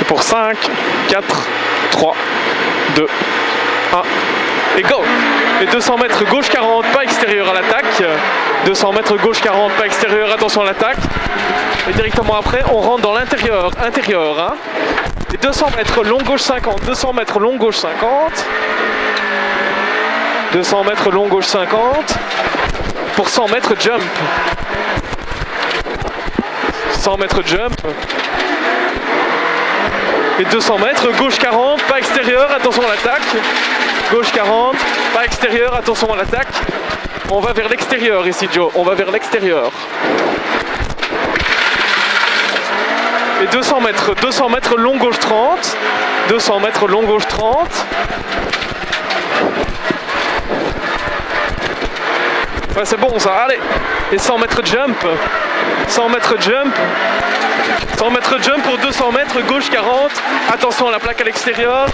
pour 5, 4, 3, 2, 1 et go. Et 200 mètres gauche 40, pas extérieur à l'attaque. 200 mètres gauche 40, pas extérieur, attention à l'attaque. Et directement après, on rentre dans l'intérieur, hein. Et 200 mètres long gauche 50, 200 mètres long gauche 50. 200 mètres long gauche 50. Pour 100 mètres jump. 100 mètres jump. Et 200 mètres, gauche 40, pas extérieur, attention à l'attaque. Gauche 40, pas extérieur, attention à l'attaque. On va vers l'extérieur ici, Joe, on va vers l'extérieur. Et 200 mètres long gauche 30. 200 mètres long gauche 30. Ouais, c'est bon ça, allez. Et 100 mètres jump. 100 mètres jump. 100 mètres jump pour 200 mètres, gauche 40. Attention à la plaque à l'extérieur.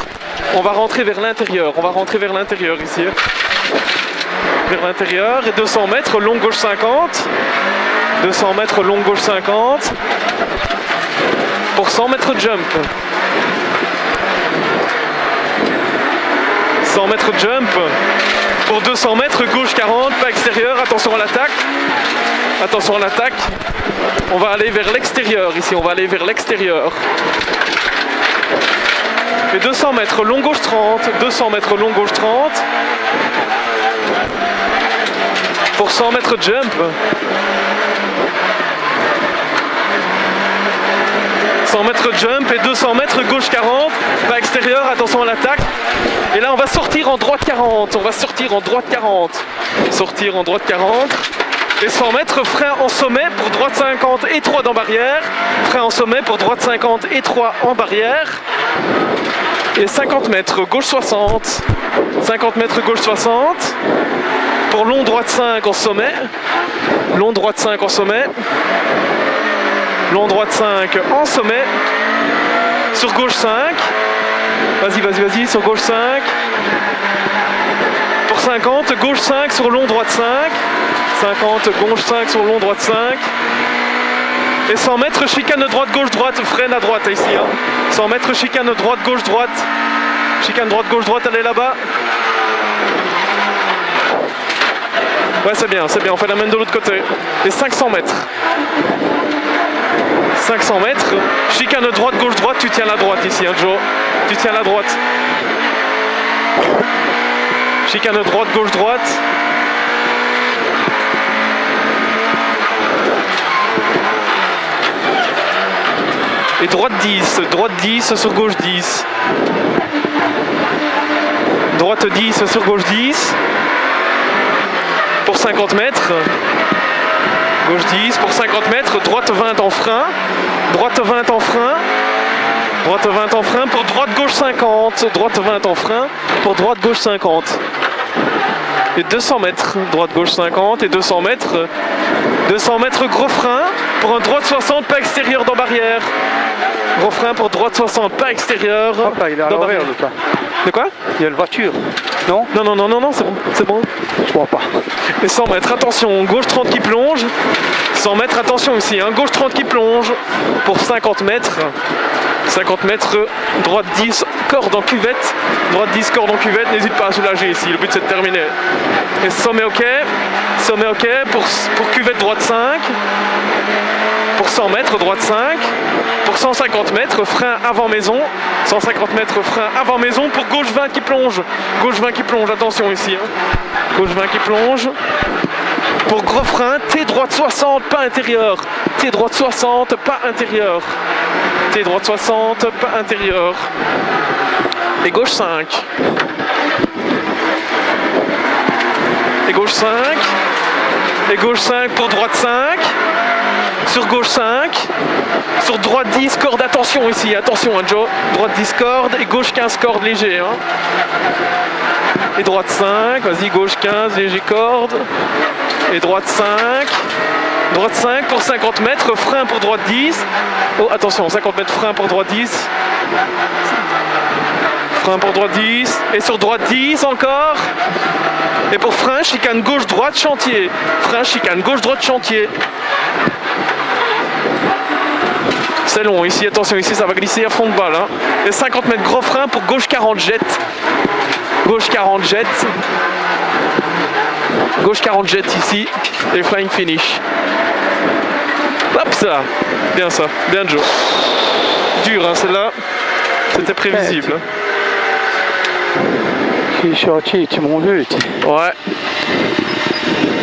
On va rentrer vers l'intérieur. On va rentrer vers l'intérieur ici. Vers l'intérieur. Et 200 mètres, long gauche 50. 200 mètres, long gauche 50. Pour 100 mètres jump. 100 mètres jump. Pour 200 mètres, gauche 40, pas extérieur. Attention à l'attaque. Attention à l'attaque. On va aller vers l'extérieur ici, on va aller vers l'extérieur. Et 200 mètres, long gauche 30, 200 mètres, long gauche 30. Pour 100 mètres jump. 100 mètres jump et 200 mètres, gauche 40, pas extérieur, attention à l'attaque. Et là on va sortir en droite 40, on va sortir en droite 40. Sortir en droite 40. Et 100 mètres, frein en sommet pour droite 50 et 3 dans barrière. Frein en sommet pour droite 50 et 3 en barrière. Et 50 mètres, gauche 60. 50 mètres, gauche 60. Pour long droite 5 en sommet. Long droite 5 en sommet. Long droite 5 en sommet. Sur gauche 5. Vas-y, vas-y, vas-y, sur gauche 5. Pour 50, gauche 5 sur long droite 5. 50, gauche 5 sur long droite 5. Et 100 mètres, chicane droite, gauche, droite, freine à droite ici. Hein. 100 mètres, chicane droite, gauche, droite. Chicane droite, gauche, droite, allez là-bas. Ouais, c'est bien, on fait la main de l'autre côté. Et 500 mètres. 500 mètres, chicane droite, gauche, droite, tu tiens la droite ici, hein, Joe. Tu tiens la droite. Chicane droite, gauche, droite. Et droite 10 sur gauche 10. Droite 10 sur gauche 10. Pour 50 mètres. Gauche 10 pour 50 mètres. Droite 20 en frein. Droite 20 en frein. Droite 20 en frein pour droite gauche 50. Droite 20 en frein pour droite gauche 50. Et 200 mètres. Droite gauche 50 et 200 mètres. 200 mètres gros frein pour un droite 60 pas extérieur dans barrière. Gros frein pour droite 60 pas extérieur. Hop là, il est à l'envers le tas. De quoi? Il y a une voiture. Non? Non, non, non, non, non, c'est bon, c'est bon. Je crois pas. Et 100 mètres, attention, gauche 30 qui plonge. 100 mètres, attention ici, hein, gauche 30 qui plonge pour 50 mètres. 50 mètres, droite 10, corde en cuvette. Droite 10, corde en cuvette, n'hésite pas à soulager ici, le but c'est de terminer. Et sommet ok, pour cuvette droite 5. Pour 100 mètres, droite 5. Pour 150 mètres, frein avant maison. 150 mètres, frein avant maison. Pour gauche 20 qui plonge. Gauche 20 qui plonge, attention ici. Hein. Gauche 20 qui plonge. Pour gros frein, T droite 60, pas intérieur. T droite 60, pas intérieur. T droite 60, pas intérieur. Et gauche 5. Et gauche 5. Et gauche 5 pour droite 5. Sur gauche 5, sur droite 10, corde, attention ici, attention hein, Joe, droite 10 corde et gauche 15 corde léger. Hein. Et droite 5, vas-y, gauche 15, léger corde. Et droite 5 pour 50 mètres, frein pour droite 10. Oh, attention, 50 mètres, frein pour droite 10. Frein pour droite 10, et sur droite 10 encore. Et pour frein, chicane gauche-droite, chantier. Frein, chicane gauche-droite, chantier. C'est long ici, attention, ici ça va glisser à fond de balle. Hein. Et 50 mètres gros frein pour gauche 40 jet. Gauche 40 jet. Gauche 40 jet ici. Et flying finish. Hop ça. Bien ça. Bien Joe. Dur hein, celle-là. C'était prévisible. Tu m'en veux. Ouais.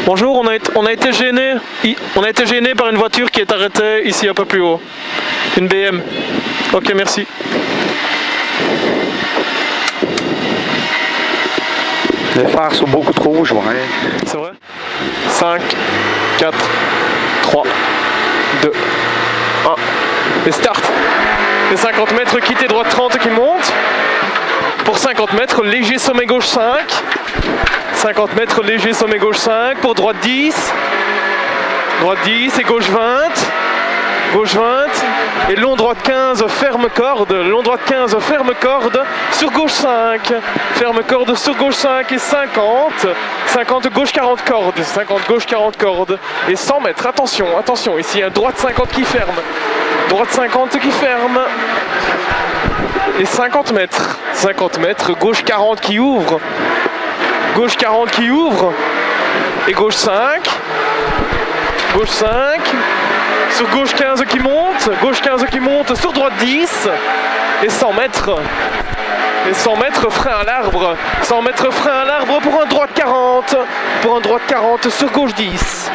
Bonjour, on a été gêné. On a été gêné par une voiture qui est arrêtée ici un peu plus haut. Une BM. Ok, merci. Les phares sont beaucoup trop rouges, ouais. C'est vrai. 5, 4, 3, 2, 1. Et start. Et 50 mètres, quitter droite 30 qui monte. Pour 50 mètres, léger sommet gauche 5. 50 mètres, léger sommet gauche 5. Pour droite 10. Droite 10 et gauche 20. Gauche 20. Et long droite 15, ferme corde. Long droite 15, ferme corde. Sur gauche 5. Ferme corde sur gauche 5 et 50. 50 gauche 40 cordes. 50 gauche 40 cordes. Et 100 mètres. Attention, attention. Ici, un droite 50 qui ferme. Droite 50 qui ferme. Et 50 mètres. 50 mètres. Gauche 40 qui ouvre. Gauche 40 qui ouvre. Et gauche 5. Gauche 5. Sur gauche 15 qui monte. Gauche 15 qui monte. Sur droite 10. Et 100 mètres. Et 100 mètres frein à l'arbre. 100 mètres frein à l'arbre pour un droite 40. Pour un droite 40 sur gauche 10.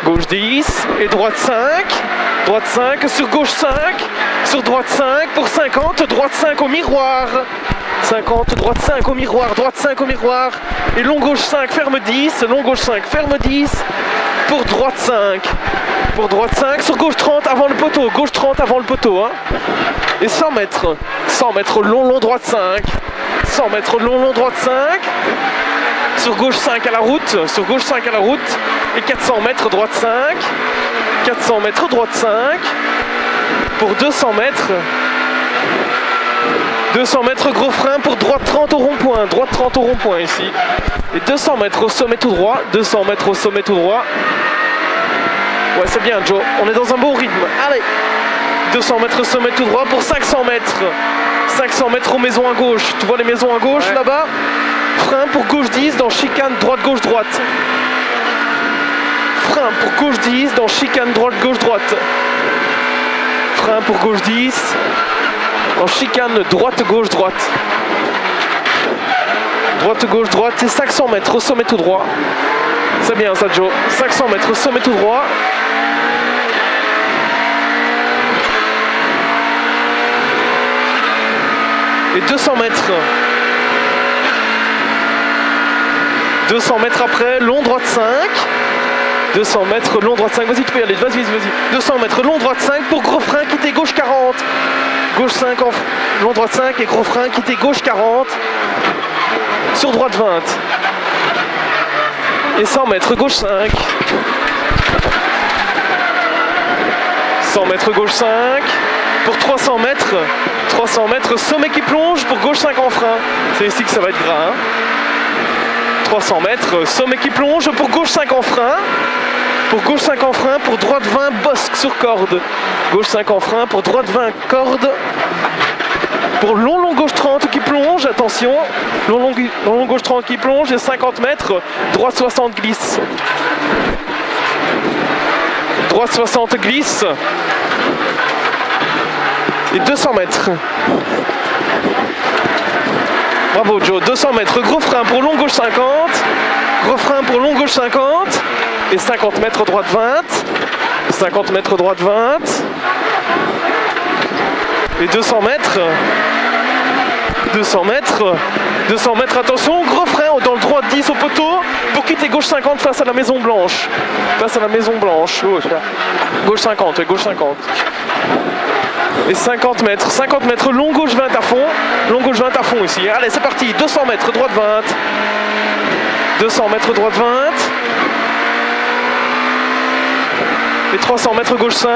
Gauche 10 et droite 5. Droite 5 sur gauche 5. Sur droite 5 pour 50. Droite 5 au miroir. 50, droite 5 au miroir. Droite 5 au miroir. Et long gauche 5, ferme 10. Long gauche 5, ferme 10. Pour droite 5. Pour droite 5 sur gauche 30 avant le poteau. Gauche 30 avant le poteau. Hein. Et 100 mètres. 100 mètres long droite 5. 100 mètres long droite 5. Sur gauche 5 à la route. Sur gauche 5 à la route. Et 400 mètres droite 5. 400 mètres droite 5. Pour 200 mètres. 200 mètres gros frein pour droite 30 au rond-point. Droite 30 au rond-point ici. Et 200 mètres au sommet tout droit. 200 mètres au sommet tout droit. Ouais, c'est bien, Joe. On est dans un bon rythme. Allez. 200 mètres au sommet tout droit pour 500 mètres. 500 mètres aux maisons à gauche. Tu vois les maisons à gauche là-bas? Frein pour gauche 10 dans chicane droite gauche droite. Frein pour gauche 10 dans chicane droite gauche droite. Frein pour gauche 10 en chicane droite gauche droite. Droite gauche droite et 500 mètres au sommet tout droit. C'est bien ça, Joe. 500 mètres au sommet tout droit. Et 200 mètres. 200 mètres après, long droite 5. 200 mètres, long droite 5. Vas-y, tu peux y aller. Vas-y, vas-y. 200 mètres, long droite 5 pour gros frein, quitter gauche 40. Gauche 5, long droite 5 et gros frein, quitter gauche 40. Sur droite 20. Et 100 mètres, gauche 5. 100 mètres, gauche 5. Pour 300 mètres. 300 mètres, sommet qui plonge pour gauche 5 en frein. C'est ici que ça va être gras. Hein. 300 mètres, sommet qui plonge pour gauche 5 en frein. Pour gauche 5 en frein, pour droite 20, bosque sur corde. Gauche 5 en frein, pour droite 20, corde. Pour long gauche 30 qui plonge, attention. Long gauche 30 qui plonge et 50 mètres, droite 60 glisse. Droite 60 glisse. Et 200 mètres. Bravo Joe, 200 mètres, gros frein pour long gauche 50. Gros frein pour long gauche 50. Et 50 mètres droite 20. 50 mètres droite 20. Et 200 mètres. 200 mètres. 200 mètres, attention, gros frein dans le droit 10 au poteau pour quitter gauche 50 face à la Maison Blanche. Face à la Maison Blanche. Gauche 50, gauche 50. Et 50 mètres, long gauche 20 à fond. Long gauche 20 à fond ici. Allez, c'est parti. 200 mètres, droite 20. 200 mètres, droite 20. Et 300 mètres, gauche 5.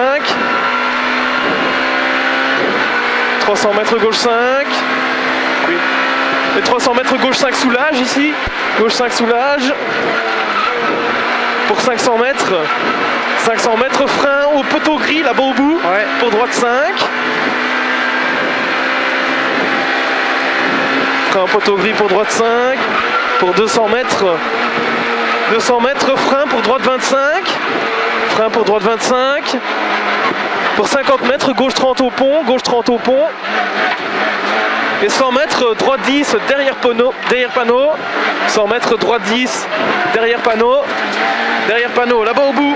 300 mètres, gauche 5. Et 300 mètres, gauche 5 soulage ici. Gauche 5 soulage. pour 500 mètres. 500 mètres, frein au poteau gris là-bas au bout, Ouais. pour droite 5. Frein au poteau gris pour droite 5. Pour 200 mètres. 200 mètres, frein pour droite 25. Frein pour droite 25. Pour 50 mètres, gauche 30 au pont, gauche 30 au pont. Et 100 mètres, droite 10, derrière panneau. 100 mètres, droite 10, derrière panneau, là-bas au bout.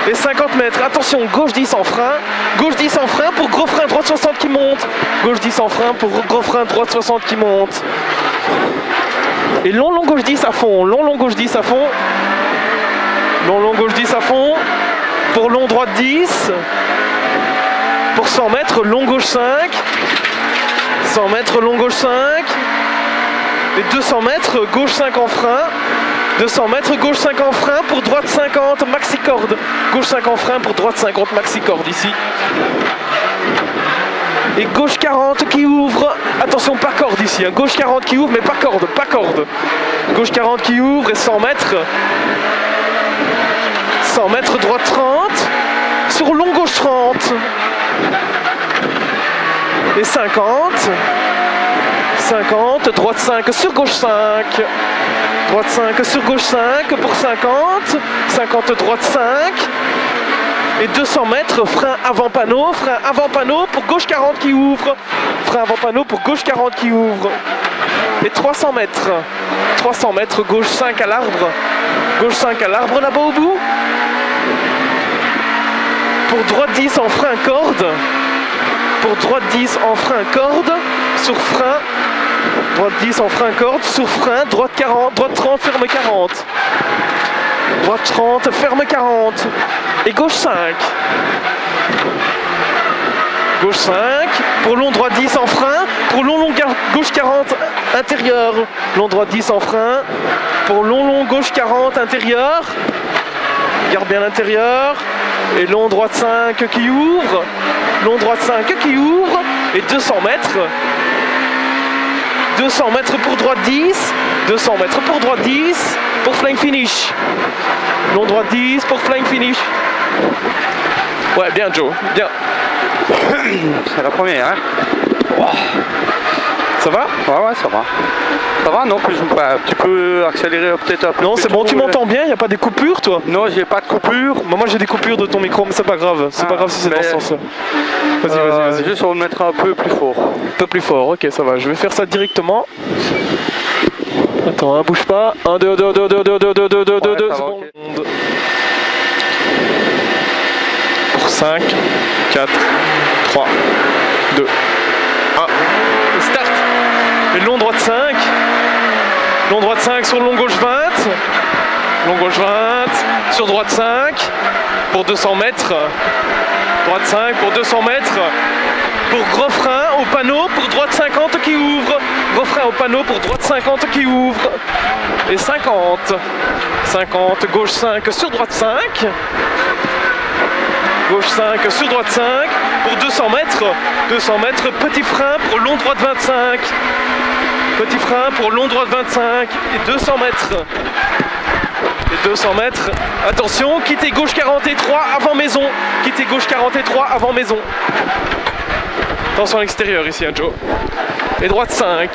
Et 50 mètres, attention, gauche 10 en frein. Gauche 10 en frein pour gros frein, droite 60 qui monte. Gauche 10 en frein pour gros frein, droite 60 qui monte. Et long gauche 10 à fond, long gauche 10 à fond. Long gauche 10 à fond. Pour long droite 10. Pour 100 mètres, long gauche 5. 100 mètres, long gauche 5. Et 200 mètres, gauche 5 en frein. 200 mètres, gauche 5 en frein pour droite 50, maxi corde. Gauche 5 en frein pour droite 50, maxi corde ici. Et gauche 40 qui ouvre. Attention, pas corde ici. Hein. Gauche 40 qui ouvre, mais pas corde, pas corde. Gauche 40 qui ouvre et 100 mètres. 100 mètres, droite 30. Sur long gauche 30. Et 50. 50, droite 5 sur gauche 5. Droite 5 sur gauche 5 pour 50. 50, droite 5. Et 200 mètres, frein avant panneau pour gauche 40 qui ouvre. Frein avant panneau pour gauche 40 qui ouvre. Et 300 mètres. 300 mètres, gauche 5 à l'arbre. Gauche 5 à l'arbre là-bas au bout. Pour droite 10 en frein corde. Pour droite 10 en frein corde. Sur frein. Droite 10 en frein corde. Sur frein. Droite 40. Droite 30, ferme 40. Droite 30, ferme 40. Et gauche 5. Gauche 5. Pour long droite 10 en frein. Pour long gauche 40 intérieur. Long droite 10 en frein. Pour long gauche 40 intérieur. Garde bien l'intérieur. Et long droite 5 qui ouvre. Long droite 5 qui ouvre. Et 200 mètres. 200 mètres pour droite 10. 200 mètres pour droite 10. Pour flying finish. Long droite 10 pour flying finish. Ouais, bien Joe, bien. C'est la première, hein. Wow. Ça va? Ouais, ça va. Ça va, non, plus tu peux accélérer peut-être un peu. Non, c'est bon, tu m'entends bien, il n'y a pas des coupures, toi? Non, j'ai pas de coupure. Moi j'ai des coupures de ton micro, mais c'est pas grave. C'est pas grave si c'est dans ce sens-là. Vas-y. Juste on va le mettre un peu plus fort. Un peu plus fort, ok, ça va. Je vais faire ça directement. Attends, hein, bouge pas. 1, 2, 2, 2, 2, 2, 2, 2, 2, 2, 2, 2 secondes. Pour 5, 4, 3, 2, 1. Start. Et long droite 5. Long droite 5 sur long gauche 20. Long gauche 20. Sur droite 5. Pour 200 mètres. Droite 5 pour 200 mètres. Pour gros frein au panneau pour droite 50 qui ouvre. Gros frein au panneau pour droite 50 qui ouvre. Et 50. 50, gauche 5 sur droite 5. Gauche 5 sur droite 5. Pour 200 mètres. 200 mètres, petit frein pour long droite 25. Petit frein pour long droite 25. Et 200 mètres. Et 200 mètres. Attention, quittez gauche 43 avant maison. Quittez gauche 43 avant maison. Attention à l'extérieur ici, hein, Joe. Et droite 5.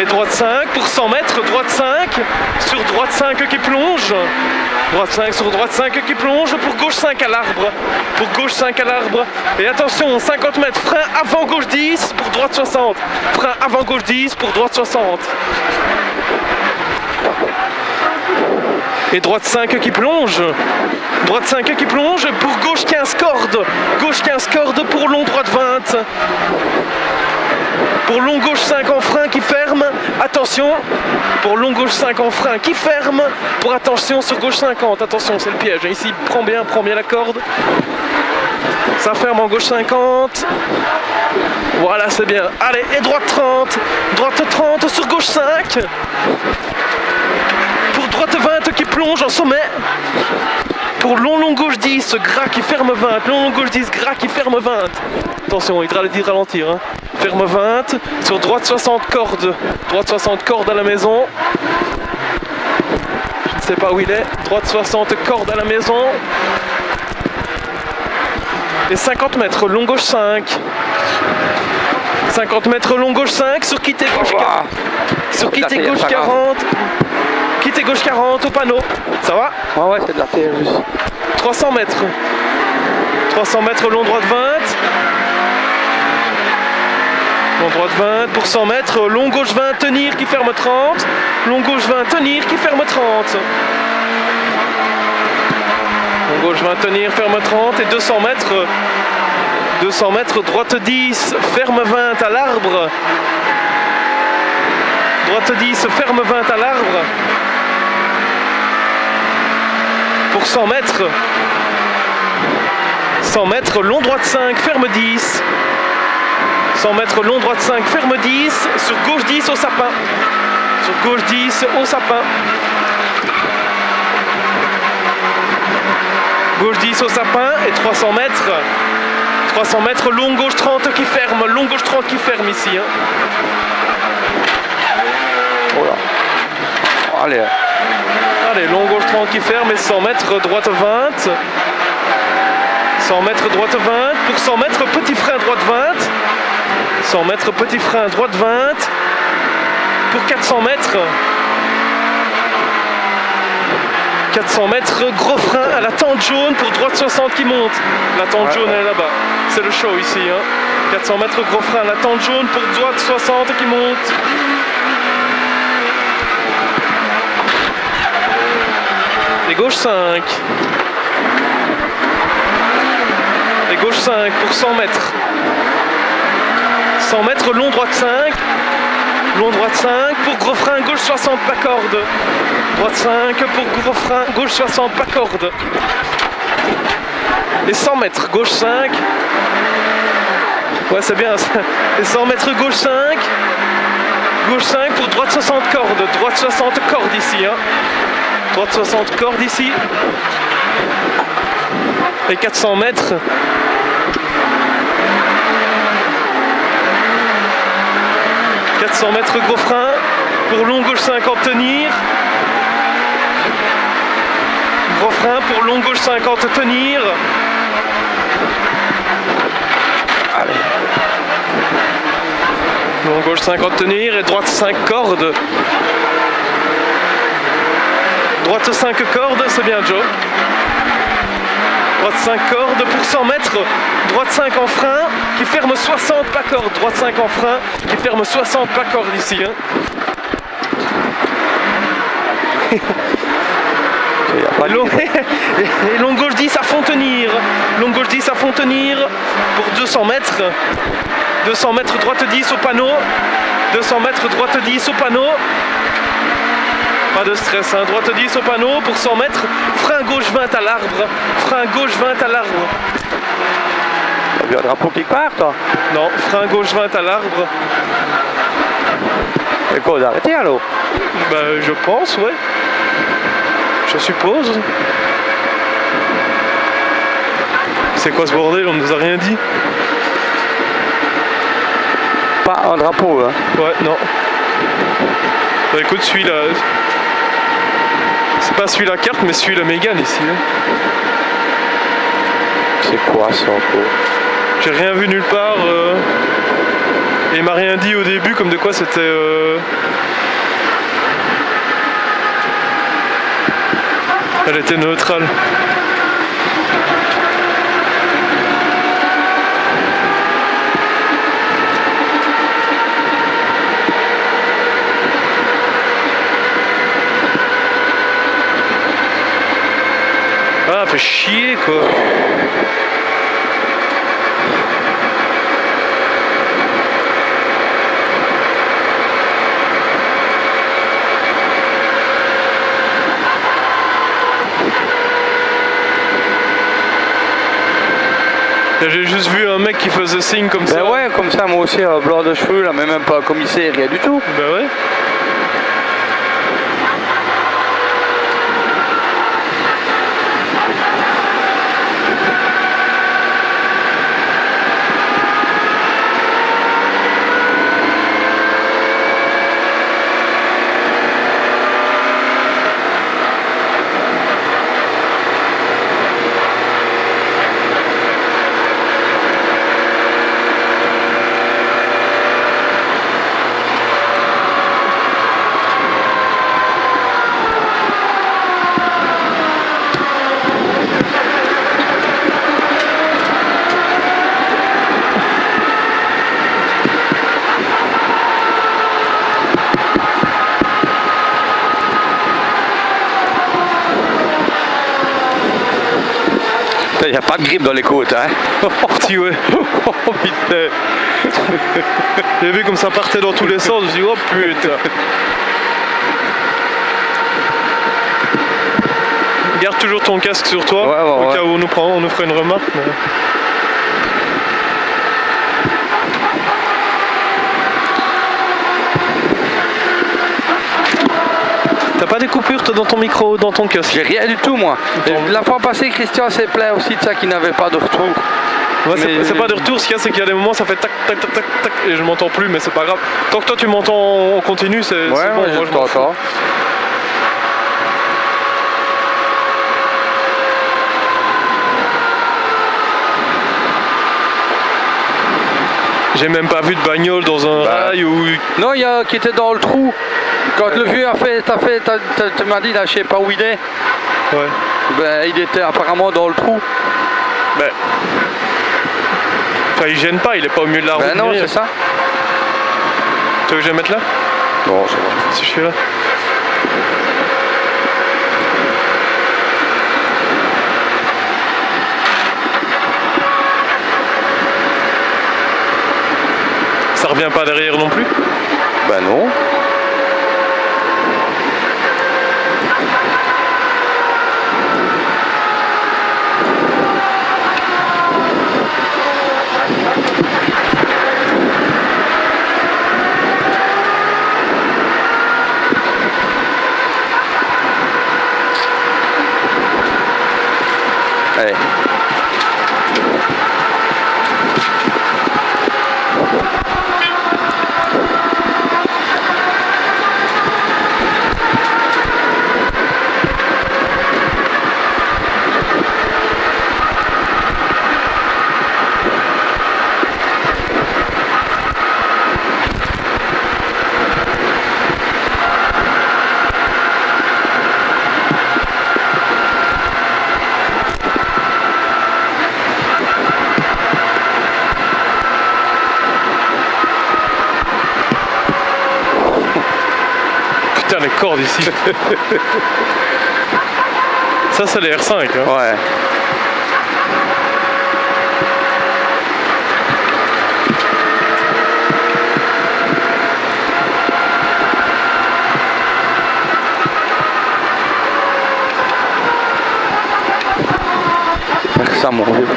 Et droite 5 pour 100 mètres. Droite 5 sur droite 5 qui plonge. Droite 5 sur droite 5 qui plonge pour gauche 5 à l'arbre. Pour gauche 5 à l'arbre. Et attention, 50 mètres. Frein avant gauche 10 pour droite 60. Frein avant gauche 10 pour droite 60. Et droite 5 qui plonge. Droite 5 qui plonge pour gauche 15 cordes. Gauche 15 cordes pour long droite 20. Pour long gauche 5 en frein qui ferme. Attention. Pour long gauche 5 en frein qui ferme. Pour attention sur gauche 50. Attention, c'est le piège. Ici, prends bien la corde. Ça ferme en gauche 50. Voilà, c'est bien. Allez, et droite 30. Droite 30 sur gauche 5. Pour droite 20 qui plonge en sommet. Pour long gauche 10, gras qui ferme 20. Long gauche 10, gras qui ferme 20. Attention, il dit ralentir. Hein. Ferme 20. Sur droite 60 cordes. Droite 60 cordes à la maison. Je ne sait pas où il est. Droite 60, corde à la maison. Et 50 mètres, long gauche 5. 50 mètres, long gauche 5, sur quitté gauche 40. Sur quitté gauche 40. Quitté gauche 40 au panneau. Ça va? Ouais, c'est de la terre juste. 300 mètres. 300 mètres, long droite 20. Long droite 20 pour 100 mètres. Long gauche 20, tenir qui ferme 30. Long gauche 20, tenir qui ferme 30. Long gauche 20, tenir, ferme 30. Et 200 mètres. 200 mètres, droite 10, ferme 20 à l'arbre. Droite 10, ferme 20 à l'arbre. Pour 100 mètres. 100 mètres, long droite 5, ferme 10. 100 mètres, long droite 5, ferme 10. Sur gauche 10 au sapin. Sur gauche 10 au sapin. Gauche 10 au sapin et 300 mètres. 300 mètres, long gauche 30 qui ferme. Long gauche 30 qui ferme ici. Hein. Oh là. Allez. Allez, long gauche 30 qui ferme et 100 mètres, droite 20. 100 mètres, droite 20. Pour 100 mètres, petit frein, droite 20. 100 mètres, petit frein, droite 20. Pour 400 mètres. 400 mètres, gros frein à la tente jaune pour droite 60 qui monte. La tente jaune est là-bas. C'est le show ici. Hein. 400 mètres, gros frein à la tente jaune pour droite 60 qui monte. Et gauche 5. Et gauche 5 pour 100 mètres. 100 mètres, long droite 5. Long droite 5 pour gros frein, gauche 60, pas corde. Droite 5 pour gros frein, gauche 60, pas corde. Et 100 mètres, gauche 5. Ouais, c'est bien ça. Et 100 mètres, gauche 5. Gauche 5 pour droite 60 corde. Droite 60 corde ici. Hein. Droite 60 corde ici. Et 400 mètres. 400 mètres, gros frein. Pour long gauche 50, tenir. Gros frein pour long gauche 50, tenir. Allez. Long gauche 50, tenir. Et droite 5 cordes. Droite 5 cordes, c'est bien Joe. Droite 5 cordes pour 100 mètres. Droite 5 en frein qui ferme 60 pas corde. Droite 5 en frein qui ferme 60 pas corde ici. Hein. Et long gauche 10 à fond tenir. Long gauche 10 à fond tenir pour 200 mètres. 200 mètres, droite 10 au panneau. 200 mètres, droite 10 au panneau. Pas de stress, hein. Droite 10 au panneau pour 100 mètres. Frein gauche 20 à l'arbre. Frein gauche 20 à l'arbre. T'as vu un drapeau quelque part, toi? Non, frein gauche 20 à l'arbre. Et quoi, d'arrêter alors? Bah, je pense, ouais. Je suppose. C'est quoi ce bordel? On nous a rien dit. Pas un drapeau, hein? Ouais, non. Bah écoute, celui-là. C'est pas celui la carte, mais celui la Mégane ici. Hein. C'est quoi ça encore? J'ai rien vu nulle part. Et il m'a rien dit au début, comme de quoi c'était. Elle était neutrale. Ah, fait chier quoi. J'ai juste vu un mec qui faisait signe comme ça. Ben ouais, comme ça, moi aussi, blanc de cheveux, là, mais même pas commissaire, rien du tout. Ben ouais. Il n'y a pas de grippe dans les côtes, hein. Petit, ouais. Oh putain. J'ai vu comme ça partait dans tous les sens, je me suis dit, oh putain. Garde toujours ton casque sur toi, ouais, au cas où on nous fera une remarque. Mais... T'as pas des coupures toi dans ton micro, dans ton casque? J'ai rien du tout moi. La fois passée, Christian s'est plaint aussi de ça qu'il n'avait pas de retour. Ouais, c'est pas de retour, ce qu'il y a c'est qu'il y a des moments ça fait tac tac tac tac tac et je m'entends plus, mais c'est pas grave. Tant que toi tu m'entends en continu, c'est bon, moi je m'entends. J'ai même pas vu de bagnole dans un rail ou... Non, il y a qui était dans le trou. Quand le vieux a fait, tu m'as dit là, je sais pas où il est. Ouais. Ben, il était apparemment dans le trou. Ben... Enfin, il gêne pas, il est pas au milieu de la route. Ben non, c'est ça. Tu veux que je le mette là? Non, ça va. Si je suis là. Ça revient pas derrière non plus? Ben non. Allez. Putain, les cordes ici. Ça, c'est les R5. Hein. Ouais. Ça, mon vieux.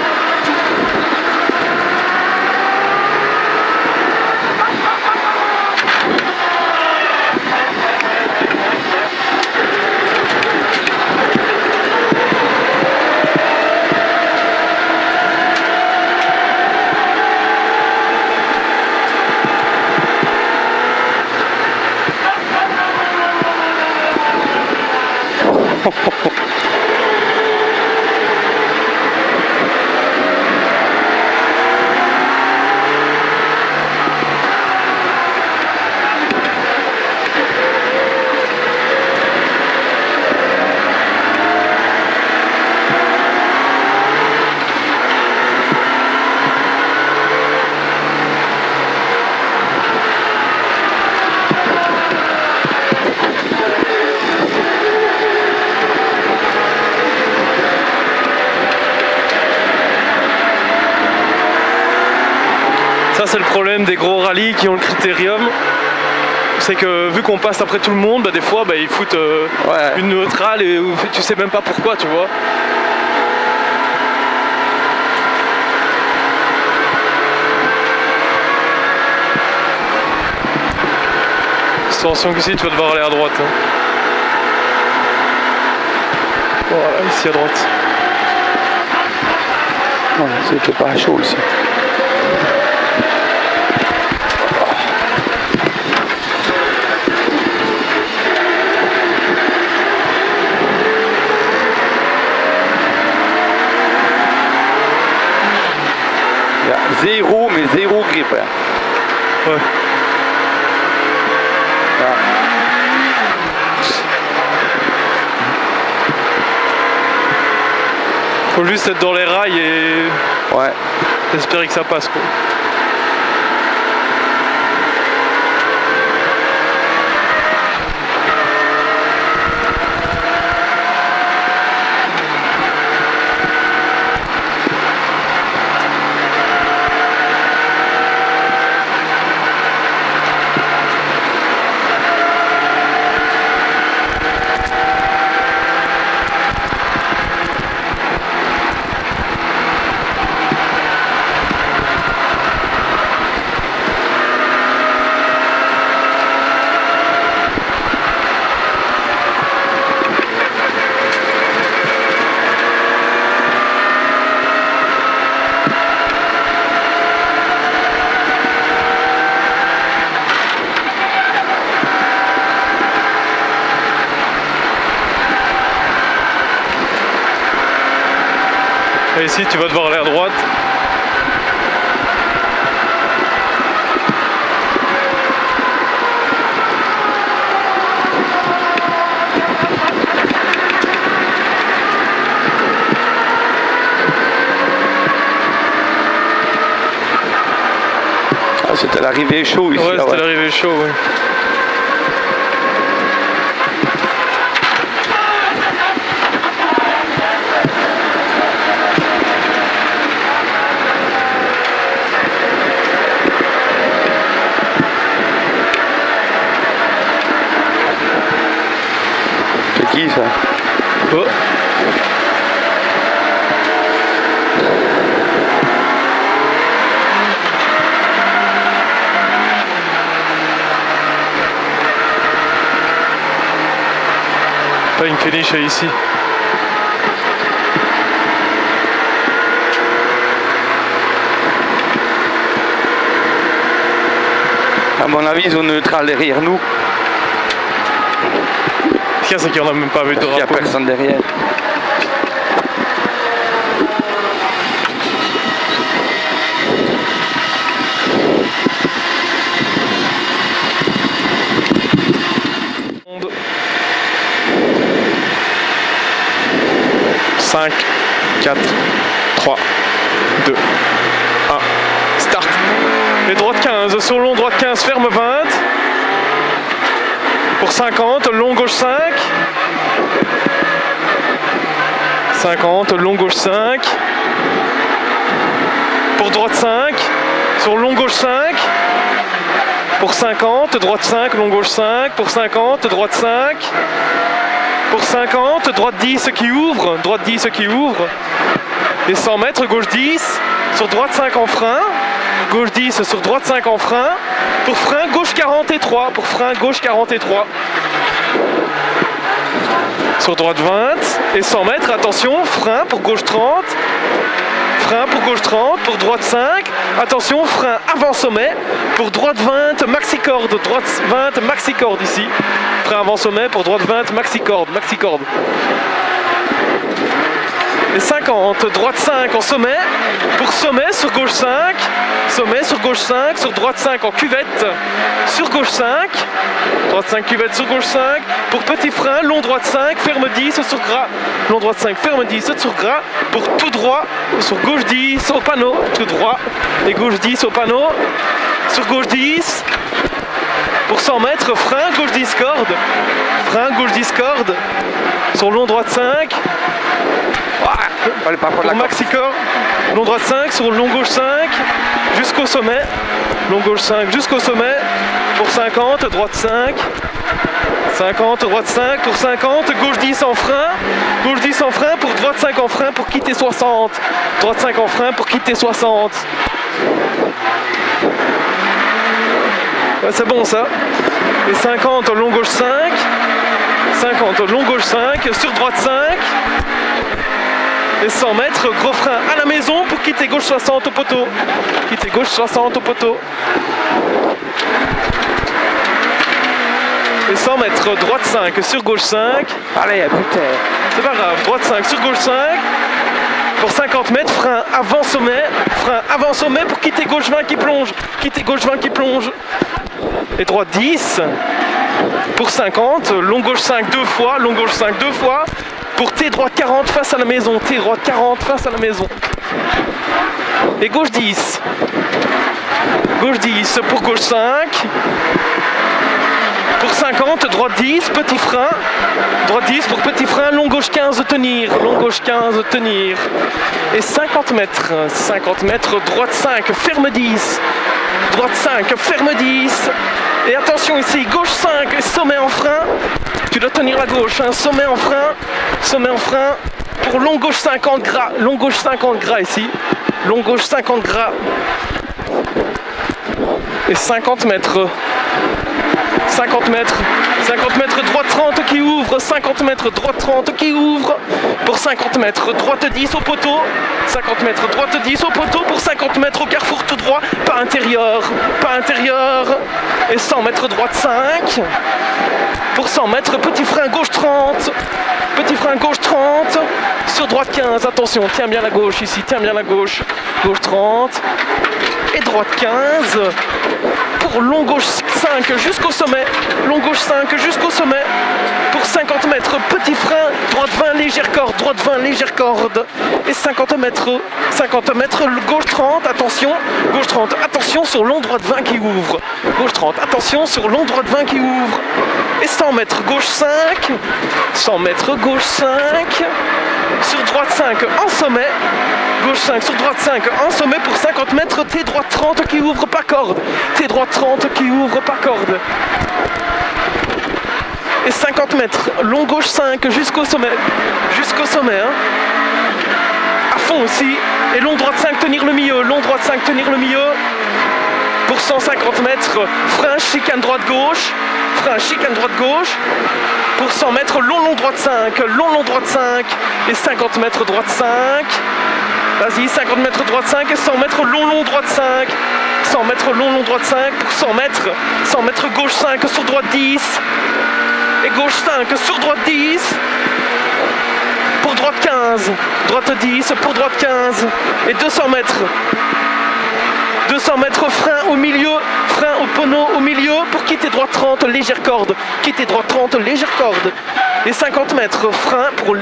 Ça c'est le problème des gros rallyes qui ont le critérium. C'est que vu qu'on passe après tout le monde, bah, des fois bah, ils foutent une neutrale et tu sais même pas pourquoi, tu vois. Attention qu'ici tu vas devoir aller à droite. Hein. Voilà, ici à droite. Non, c'était pas chaud ici. Zéro, mais zéro grippe. Hein. Ouais. Ah. Faut juste être dans les rails et espérer que ça passe quoi. Et ici, tu vas devoir aller à droite. Ah, c'était l'arrivée chaud ici. Ouais, c'était l'arrivée chaud, oui. C'est qui ça? Oh. Pas une finish ici. À mon avis, ils ont neutral derrière nous. Ce qu'il y a, c'est qu'il n'y en a même pas vu de Il n'y a drapeau. personne derrière. Cinq, 4, 3, 2, 1, start. Et droite 15, sur long, droite 15, ferme 20. Pour 50, long gauche 5. 50, long gauche 5. Pour droite 5, sur long gauche 5. Pour 50, droite 5, long gauche 5. Pour 50, droite 5. Pour 50, droite 10 qui ouvre, droite 10 qui ouvre. Et 100 mètres, gauche 10, sur droite 5 en frein. Gauche 10 sur droite 5 en frein. Pour frein, gauche 43. Pour frein, gauche 43. Sur droite 20. Et 100 mètres, attention, frein pour gauche 30. Frein pour gauche 30. Pour droite 5. Attention, frein avant sommet. Pour droite 20, maxi corde. Droite 20, maxi corde ici. Frein avant sommet. Pour droite 20, maxi corde. Maxi corde. Et 50, droite 5 en sommet. Pour sommet sur gauche 5. Sommet sur gauche 5. Sur droite 5 en cuvette. Sur gauche 5. Droite 5 cuvette sur gauche 5. Pour petit frein, long droite 5. Ferme 10 sur gras. Long droite 5, ferme 10 sur gras. Pour tout droit. Sur gauche 10 au panneau. Tout droit. Et gauche 10 au panneau. Sur gauche 10. Pour 100 mètres, frein, gauche 10 corde. Frein, gauche 10 corde. Sur long droite 5. Pour maxi corde, long droite 5 sur long gauche 5 jusqu'au sommet, long gauche 5 jusqu'au sommet, pour 50, droite 5, 50, droite 5, pour 50, gauche 10 en frein, gauche 10 en frein, pour droite 5 en frein pour quitter 60, droite 5 en frein pour quitter 60. Ouais, c'est bon ça. Et 50, long gauche 5, 50, long gauche 5, sur droite 5. Et 100 mètres, gros frein à la maison pour quitter gauche 60 au poteau. Quitter gauche 60 au poteau. Et 100 mètres, droite 5 sur gauche 5. Allez, putain. C'est pas grave, droite 5 sur gauche 5. Pour 50 mètres, frein avant sommet. Frein avant sommet pour quitter gauche 20 qui plonge. Quitter gauche 20 qui plonge. Et droite 10. Pour 50, long gauche 5 deux fois. Long gauche 5 deux fois. Pour T droite 40 face à la maison, T droite 40 face à la maison. Et gauche 10. Gauche 10 pour gauche 5. Pour 50, droite 10, petit frein. Droite 10 pour petit frein, long gauche 15, tenir. Long gauche 15, tenir. Et 50 mètres. 50 mètres, droite 5, ferme 10. Droite 5, ferme 10. Et attention ici, gauche 5, sommet en frein. Tu dois tenir la gauche, hein. Sommet en frein, pour long gauche 50 gras, long gauche 50 gras ici, long gauche 50 gras, et 50 mètres, 50 mètres, droite 30 qui ouvre, mètres, 50 mètres, droite 30 qui ouvre. Pour 50 mètres, droite 10 au poteau. 50 mètres, droite 10 au poteau. Pour 50 mètres au carrefour tout droit. Pas intérieur, pas intérieur. Et 100 mètres, droite 5. Pour 100 mètres, petit frein gauche 30. Petit frein gauche 30. Sur droite 15, attention, tiens bien la gauche ici, tiens bien la gauche. Gauche 30. Et droite 15. Pour long gauche 5 jusqu'au sommet. Long gauche 5 jusqu'au sommet. Pour 50 mètres, petit frein, droite 20, légère corde, droite 20, légère corde. Et 50 mètres, gauche 30, attention, gauche 30, attention sur long droite 20 qui ouvre. Gauche 30, attention sur long droite 20 qui ouvre. Et 100 mètres, gauche 5, 100 mètres, gauche 5, sur droite 5 en sommet. Gauche 5 sur droite 5 en sommet pour 50 mètres, T droite 30 qui ouvre pas corde. T droite 30 qui ouvre pas corde. Et 50 mètres, long gauche 5 jusqu'au sommet. Jusqu'au sommet. Hein. À fond aussi. Et long droite 5 tenir le milieu. Long droite 5 tenir le milieu. Pour 150 mètres, frein chicane droite gauche. Frein chicane droite gauche. Pour 100 mètres, long droite 5. Long droite 5. Et 50 mètres droite 5. Vas-y, 50 mètres droite 5 et 100 mètres long droite 5. 100 mètres long droite 5 pour 100 mètres gauche 5 sur droite 10. Et gauche 5 sur droite 10. Pour droite 15. Droite 10 pour droite 15. Et 200 mètres. 200 mètres frein au milieu. Frein au poneau au milieu pour quitter droite 30, légère corde. Quitter droite 30, légère corde. Et 50 mètres, frein pour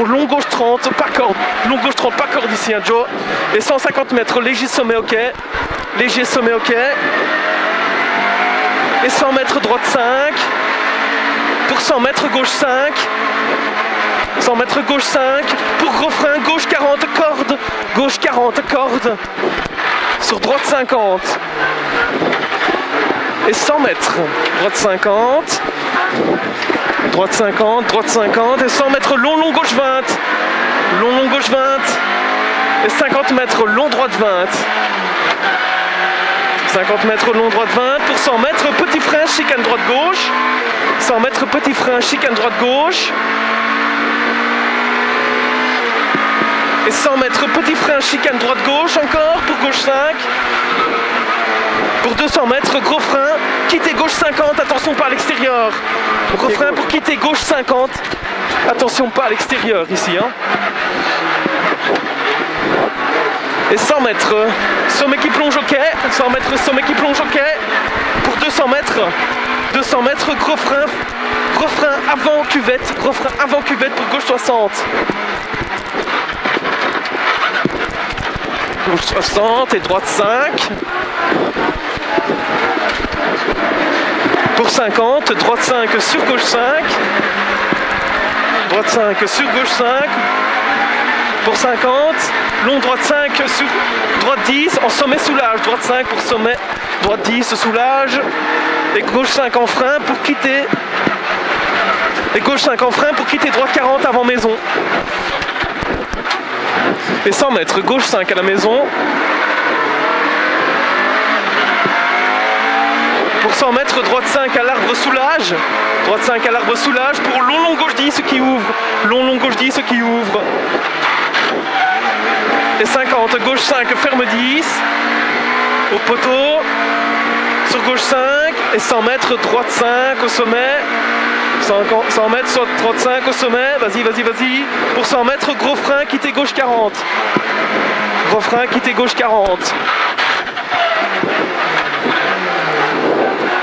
long gauche 30, pas corde. Long gauche 30, pas corde ici, hein, Joe. Et 150 mètres, léger sommet, ok. Léger sommet, ok. Et 100 mètres, droite 5. Pour 100 mètres, gauche 5. 100 mètres, gauche 5. Pour gros frein, gauche 40, corde. Gauche 40, corde. Sur droite 50. Et 100 mètres, droite 50. Droite 50, droite 50 et 100 mètres long gauche 20. Long gauche 20. Et 50 mètres long droite 20. 50 mètres long droite 20. Pour 100 mètres, petit frein, chicane droite gauche. 100 mètres, petit frein, chicane droite gauche. Et 100 mètres, petit frein, chicane droite gauche encore pour gauche 5. Pour 200 mètres, gros frein, quitter gauche 50, attention pas à l'extérieur. Gros frein pour quitter gauche 50, attention pas à l'extérieur ici. Hein. Et 100 mètres, sommet qui plonge au quai. 100 mètres, sommet qui plonge au quai. Pour 200 mètres, gros frein avant cuvette. Gros frein avant cuvette pour gauche 60. Gauche 60 et droite 5. Pour 50, droite 5 sur gauche 5. Droite 5 sur gauche 5. Pour 50, long droite 5 sur droite 10 en sommet soulage. Droite 5 pour sommet, droite 10 soulage. Et gauche 5 en frein pour quitter. Et gauche 5 en frein pour quitter droite 40 avant maison. Et 100 mètres, gauche 5 à la maison. Pour 100 mètres, droite 5 à l'arbre soulage. Droite 5 à l'arbre soulage pour long gauche 10 qui ouvre. Long gauche 10 qui ouvre. Et 50, gauche 5, ferme 10. Au poteau. Sur gauche 5. Et 100 mètres, droite 5 au sommet. 100 mètres, droite 5 au sommet. Vas-y. Pour 100 mètres, gros frein, quitter gauche 40. Gros frein, quitter gauche 40.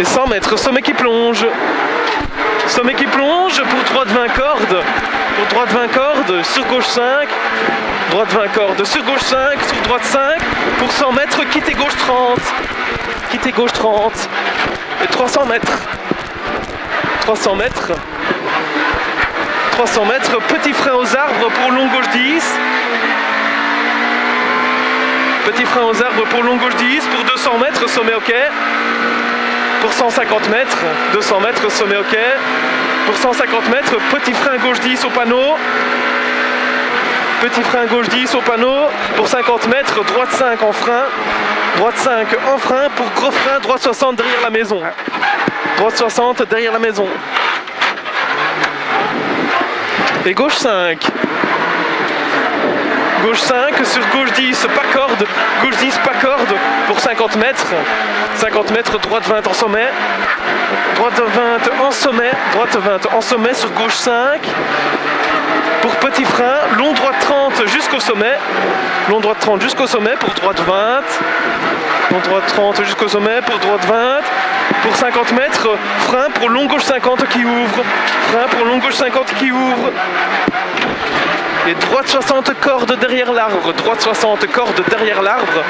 Et 100 mètres, sommet qui plonge. Sommet qui plonge pour droite 20 cordes. Pour droite 20 cordes, sur gauche 5. Droite 20 cordes, sur gauche 5, sur droite 5. Pour 100 mètres, quitter gauche 30. Quitter gauche 30. Et 300 mètres. 300 mètres. 300 mètres, petit frein aux arbres pour long gauche 10. Petit frein aux arbres pour long gauche 10. Pour 200 mètres, sommet ok. Pour 150 mètres, 200 mètres, sommet ok. Pour 150 mètres, petit frein gauche 10 au panneau. Petit frein gauche 10 au panneau. Pour 50 mètres, droite 5 en frein. Droite 5 en frein. Pour gros frein, droite 60 derrière la maison. Droite 60 derrière la maison. Et gauche 5. Gauche 5 sur gauche 10, pas corde. Gauche 10, pas corde pour 50 mètres. 50 mètres, droite 20 en sommet. Droite 20 en sommet. Droite 20 en sommet sur gauche 5. Pour petit frein, long droite 30 jusqu'au sommet. Long droite 30 jusqu'au sommet pour droite 20. Long droite 30 jusqu'au sommet pour droite 20. Pour 50 mètres, frein pour long gauche 50 qui ouvre. Frein pour long gauche 50 qui ouvre. Et droite 60 cordes derrière l'arbre. Droite 60 cordes derrière l'arbre.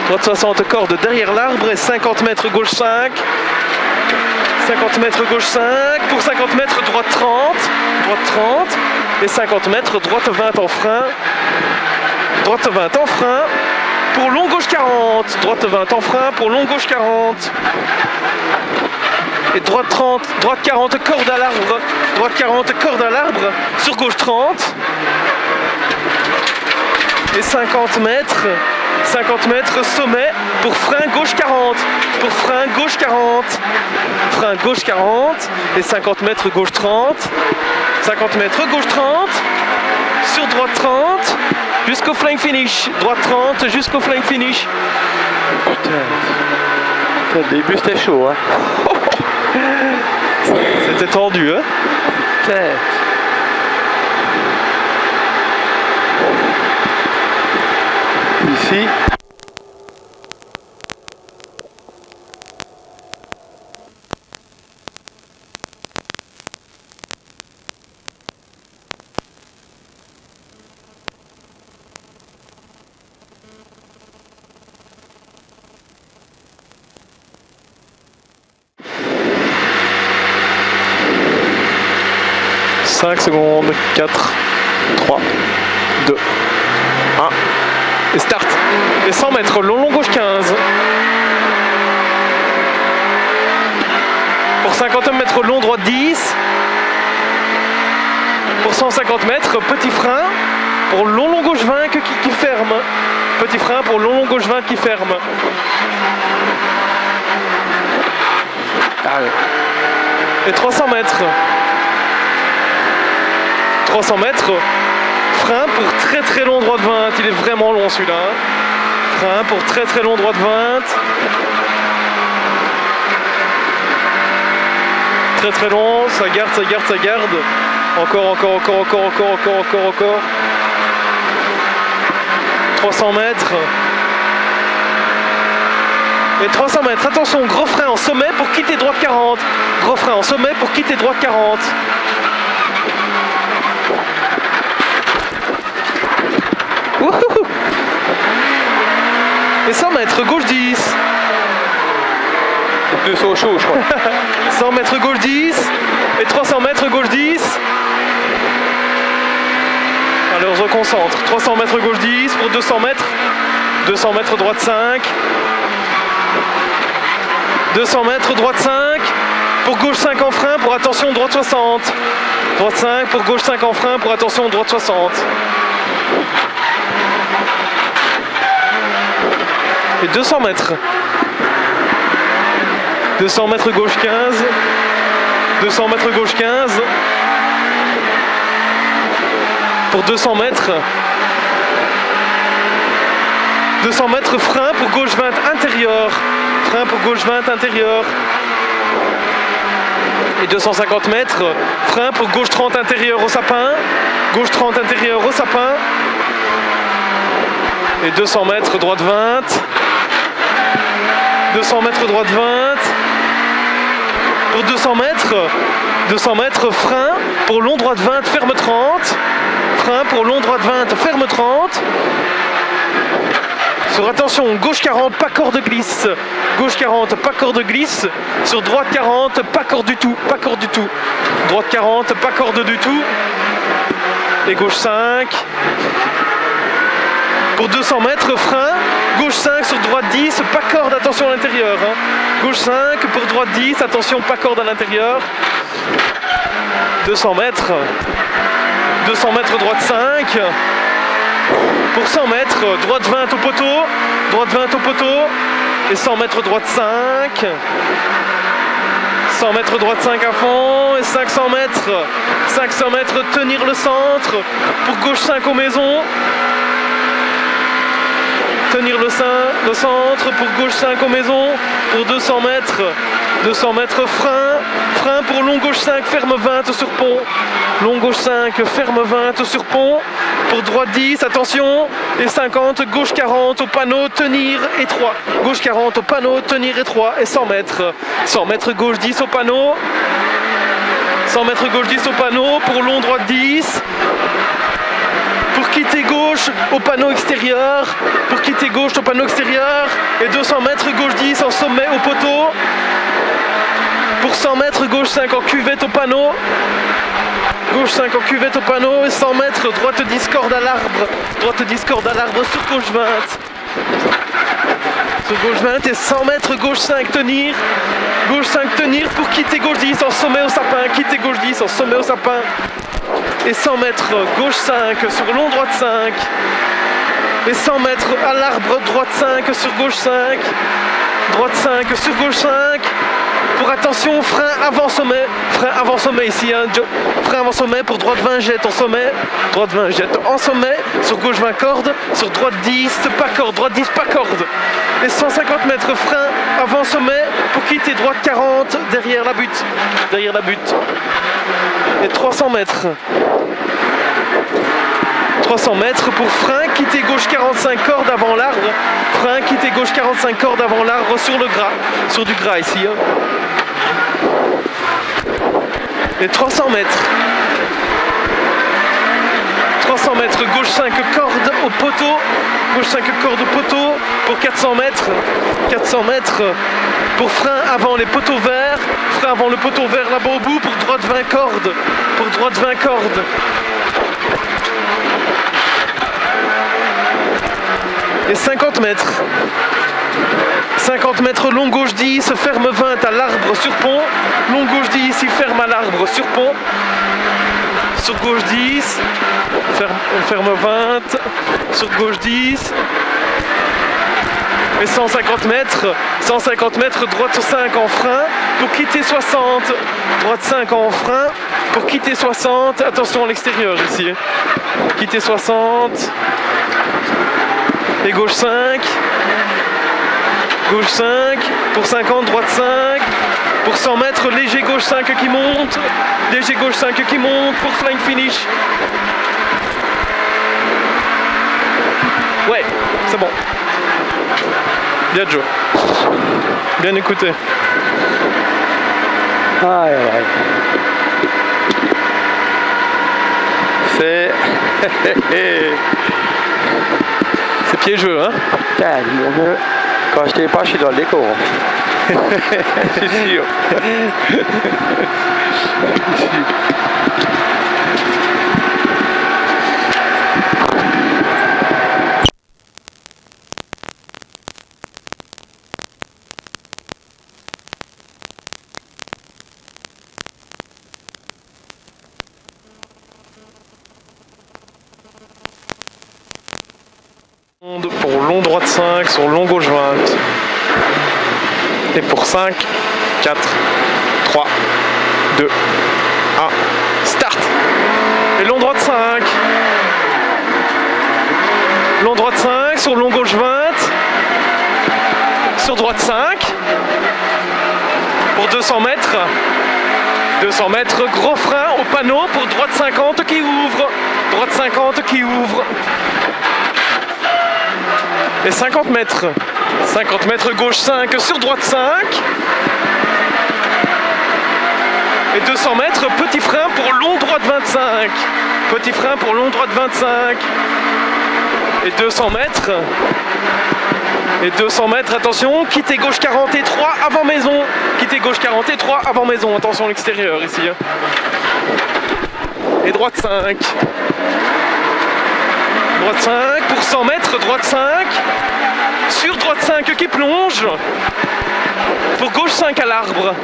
Droite 60 cordes derrière l'arbre et 50 mètres gauche 5. 50 mètres gauche 5. Pour 50 mètres droite 30. Droite 30. Et 50 mètres droite 20 en frein. Droite 20 en frein. Pour long gauche 40. Droite 20 en frein pour long gauche 40. Et droite 30, droite 40, corde à l'arbre. Droite 40, corde à l'arbre. Sur gauche 30. Et 50 mètres. 50 mètres sommet pour frein gauche 40. Pour frein gauche 40. Frein gauche 40. Et 50 mètres gauche 30. 50 mètres gauche 30. Sur droite 30. Jusqu'au flying finish. Droite 30 jusqu'au flying finish. Putain. Le début c'était chaud, hein. C'était tendu, hein. Putain. Ici. Cinq secondes, 4, 3, 2, 1. Et start. Et 100 mètres, long gauche 15. Pour 50 mètres, long droite 10. Pour 150 mètres, petit frein. Pour long gauche 20 qui ferme. Petit frein pour long gauche 20 qui ferme. Allez. Et 300 mètres. 300 mètres. Frein pour très long droite 20. Il est vraiment long celui-là. Frein pour très long droite 20. Très long. Ça garde, ça garde, ça garde. Encore. 300 mètres. Et 300 mètres. Attention, gros frein en sommet pour quitter droite 40. Gros frein en sommet pour quitter droite 40. Wouhou. Et 100 mètres, gauche 10. Deux sauts chauds, je crois. 100 mètres, gauche 10. Et 300 mètres, gauche 10. Allez, on se reconcentre. 300 mètres, gauche 10 pour 200 mètres. 200 mètres, droite 5. 200 mètres, droite 5. Pour gauche 5 en frein, pour attention, droite 60. Droite 5 pour gauche 5 en frein, pour attention, droite 60. Et 200 mètres. 200 mètres gauche 15. 200 mètres gauche 15. Pour 200 mètres. 200 mètres frein pour gauche 20 intérieur. Frein pour gauche 20 intérieur. Et 250 mètres. Frein pour gauche 30 intérieur au sapin. Gauche 30 intérieur au sapin. Et 200 mètres droite 20. 200 mètres droite 20. Pour 200 mètres frein pour long droite 20 ferme 30. Frein pour long droite 20 ferme 30. Sur attention, gauche 40 pas corde glisse. Gauche 40 pas corde glisse. Sur droite 40 pas corde du tout. Pas corde du tout. Droite 40 pas corde du tout. Et gauche 5. Pour 200 mètres, frein, gauche 5 sur droite 10, pas corde, attention à l'intérieur. Hein. Gauche 5 pour droite 10, attention, pas corde à l'intérieur. 200 mètres. 200 mètres, droite 5. Pour 100 mètres, droite 20 au poteau. Droite 20 au poteau. Et 100 mètres, droite 5. 100 mètres, droite 5 à fond. et 500 mètres. 500 mètres, tenir le centre pour gauche 5 aux maisons. Tenir le centre pour gauche 5 aux maisons pour 200 mètres. 200 mètres, frein pour long gauche 5, ferme 20 sur pont. Long gauche 5, ferme 20 sur pont. Pour droite 10, attention. Et 50, gauche 40 au panneau, tenir et 3. Gauche 40 au panneau, tenir et 3. Et 100 mètres. 100 mètres, gauche 10 au panneau. 100 mètres, gauche 10 au panneau. Pour long droite 10. Pour quitter gauche au panneau extérieur. Pour quitter gauche au panneau extérieur. Et 200 mètres, gauche 10 en sommet au poteau. Pour 100 mètres, gauche 5 en cuvette au panneau. Gauche 5 en cuvette au panneau. Et 100 mètres, droite 10 corde à l'arbre. Droite 10 corde à l'arbre sur gauche 20. Sur gauche 20 et 100 mètres, gauche 5 tenir. Gauche 5 tenir pour quitter gauche 10 en sommet au sapin. Quitter gauche 10 en sommet au sapin. Et 100 mètres, gauche 5 sur long droite 5. Et 100 mètres à l'arbre, droite 5 sur gauche 5. Droite 5 sur gauche 5. Pour attention, frein avant sommet ici, hein. Frein avant sommet pour droite 20 jette en sommet, droite 20 jette en sommet, sur gauche 20 cordes, sur droite 10 pas corde, droite 10 pas corde. Et 150 mètres frein avant sommet pour quitter droite 40 derrière la butte, et 300 mètres. 300 mètres pour frein, quitter gauche 45 cordes avant l'arbre. Frein, quitter gauche 45 cordes avant l'arbre sur le gras. Sur du gras ici. Hein. Et 300 mètres. 300 mètres, gauche 5 cordes au poteau. Gauche 5 cordes au poteau pour 400 mètres. 400 mètres pour frein avant les poteaux verts. Frein avant le poteau vert là-bas au bout pour droite 20 cordes. Pour droite 20 cordes. Et 50 mètres. 50 mètres, long gauche 10, ferme 20 à l'arbre sur pont. Long gauche 10, il ferme à l'arbre sur pont. Sur gauche 10, on ferme 20. Sur gauche 10. Et 150 mètres, droite 5 en frein. Pour quitter 60, droite 5 en frein. Pour quitter 60, attention à l'extérieur ici. Quitter 60. Et gauche 5, gauche 5, pour 50, droite 5, pour 100 mètres, léger gauche 5 qui monte, léger gauche 5 qui monte, pour flying finish. Ouais, c'est bon. Bien Joe. Bien écouté. Aïe, aïe. C'est... C'est piégeux, hein? Quand je t'ai pas, je suis dans le décor. C'est sûr. Pour long droite 5 sur long gauche 20. Et pour 5, 4, 3, 2, 1, start. Et long droite 5. Long droite 5 sur long gauche 20. Sur droite 5. Pour 200 mètres. 200 mètres, gros frein au panneau pour droite 50 qui ouvre. Droite 50 qui ouvre. Et 50 mètres. 50 mètres, gauche 5 sur droite 5. Et 200 mètres, petit frein pour long droite 25. Petit frein pour long droite 25. Et 200 mètres. Et 200 mètres, attention, quitter gauche 43 avant maison. Quitter gauche 43 avant maison. Attention à l'extérieur ici. Et droite 5. Droite 5 pour 100 mètres, droite 5. Sur droite 5 qui plonge. Pour gauche 5 à l'arbre.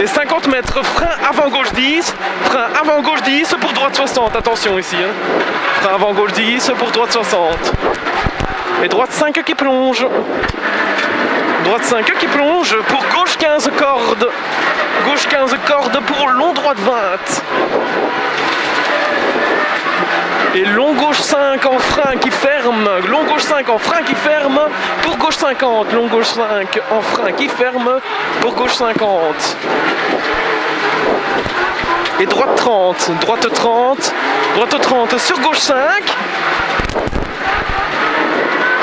Et 50 mètres, frein avant gauche 10. Frein avant gauche 10 pour droite 60. Attention ici. Hein. Frein avant gauche 10 pour droite 60. Et droite 5 qui plonge. Droite 5 qui plonge pour gauche 15 cordes. Gauche 15 cordes pour long droite 20. Et long gauche 5 en frein qui ferme. Long gauche 5 en frein qui ferme pour gauche 50. Long gauche 5 en frein qui ferme pour gauche 50. Et droite 30. Droite 30. Droite 30 sur gauche 5.